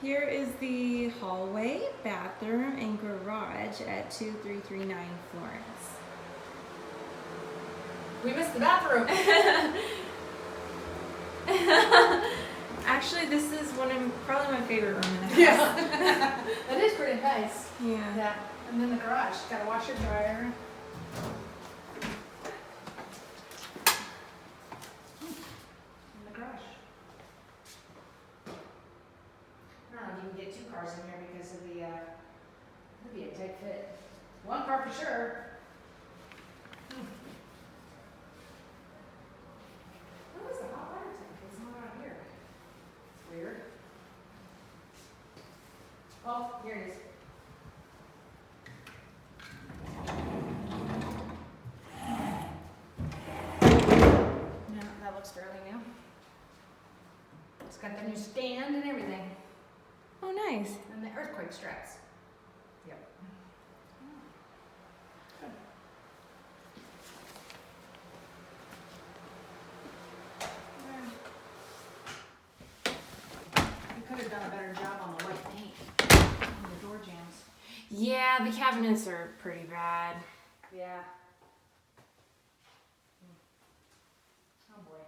Here is the hallway, bathroom, and garage at 2339 Florence. We missed the bathroom. Actually, this is probably my favorite room in the house. Yeah. That is pretty nice. Yeah. Yeah. And then the garage. Got a washer dryer. In the garage. I don't know if you can get 2 cars in here because of the, it'd be a tight fit. 1 car for sure. Where is the hot water tank? It's not out here. It's weird. Oh, here it is. No, that looks fairly new. It's got the new stand and everything. Oh, nice. And the earthquake straps. Yep. Good. You could have done a better job on the white paint on the door jambs. Yeah, the cabinets are pretty bad. Yeah. Oh boy.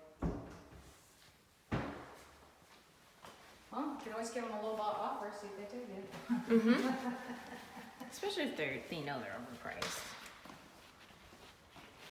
Well, you can always give them a little offer, see if they take it. Mm-hmm. Especially if they know they're overpriced.